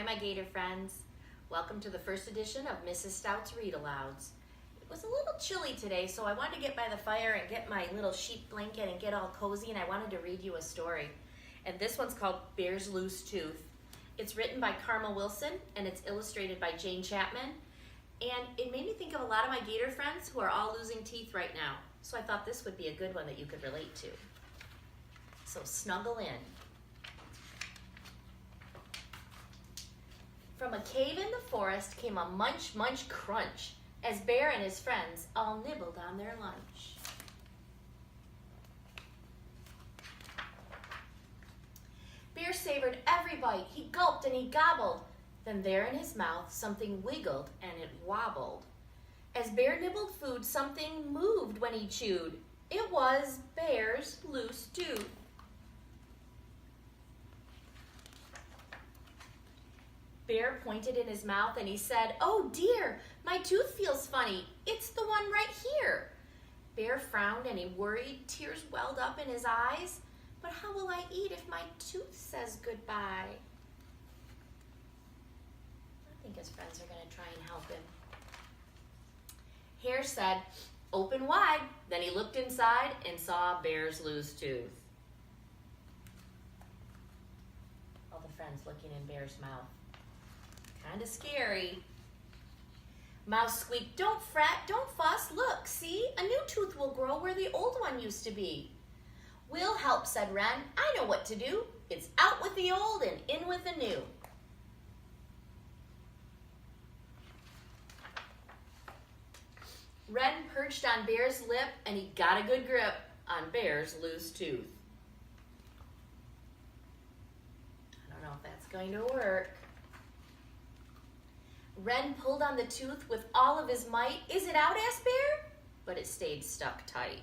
Hi, my Gator friends. Welcome to the first edition of Mrs. Stout's Read-Alouds. It was a little chilly today, so I wanted to get by the fire and get my little sheet blanket and get all cozy, and I wanted to read you a story. And this one's called Bear's Loose Tooth. It's written by Karma Wilson, and it's illustrated by Jane Chapman. And it made me think of a lot of my Gator friends who are all losing teeth right now. So I thought this would be a good one that you could relate to. So snuggle in. From a cave in the forest came a munch, munch, crunch, as Bear and his friends all nibbled on their lunch. Bear savored every bite. He gulped and he gobbled. Then there in his mouth something wiggled and it wobbled. As Bear nibbled food, something moved when he chewed. It was Bear's loose tooth. Bear pointed in his mouth and he said, "Oh dear, my tooth feels funny. It's the one right here." Bear frowned and he worried. Tears welled up in his eyes. But how will I eat if my tooth says goodbye? I think his friends are going to try and help him. Hare said, "Open wide." Then he looked inside and saw Bear's loose tooth. All the friends looking in Bear's mouth. Kind of scary. Mouse squeaked, "Don't fret, don't fuss. Look, see, a new tooth will grow where the old one used to be." "We'll help," said Wren. "I know what to do. It's out with the old and in with the new." Wren perched on Bear's lip and he got a good grip on Bear's loose tooth. I don't know if that's going to work. Wren pulled on the tooth with all of his might. "Is it out?" asked Bear, but it stayed stuck tight.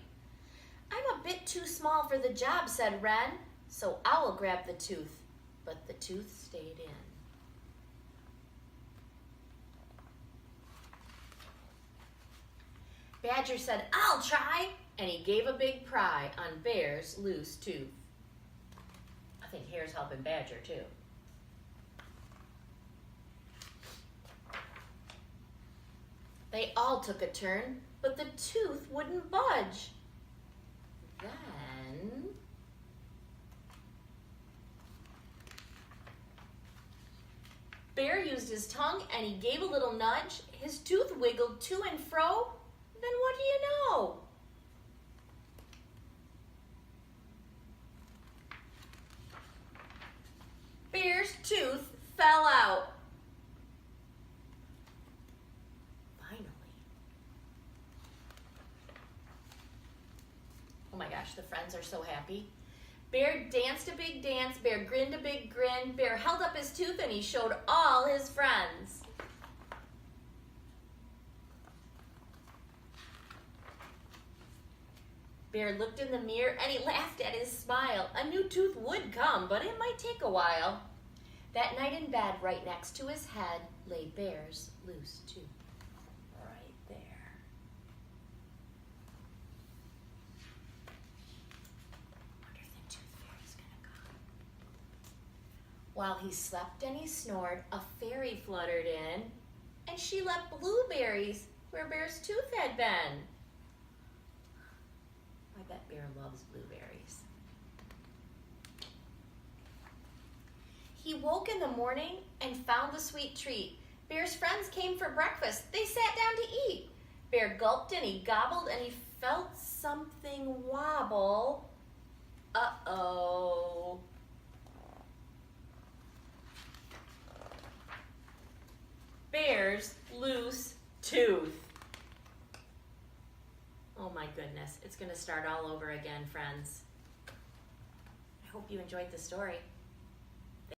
"I'm a bit too small for the job," said Wren, "so Owl grabbed the tooth," but the tooth stayed in. Badger said, "I'll try," and he gave a big pry on Bear's loose tooth. I think Hare's helping Badger too. They all took a turn, but the tooth wouldn't budge. Then Bear used his tongue and he gave a little nudge. His tooth wiggled to and fro. Then what do you know? Bear's tooth fell out. Oh my gosh, the friends are so happy. Bear danced a big dance. Bear grinned a big grin. Bear held up his tooth and he showed all his friends. Bear looked in the mirror and he laughed at his smile. A new tooth would come, but it might take a while. That night in bed, right next to his head, lay Bear's loose tooth. Right there. While he slept and he snored, a fairy fluttered in, and she left blueberries where Bear's tooth had been. I bet Bear loves blueberries. He woke in the morning and found the sweet treat. Bear's friends came for breakfast. They sat down to eat. Bear gulped and he gobbled and he felt something wobble. Uh-oh. Bear's loose tooth. Oh my goodness, it's going to start all over again, friends. I hope you enjoyed the story.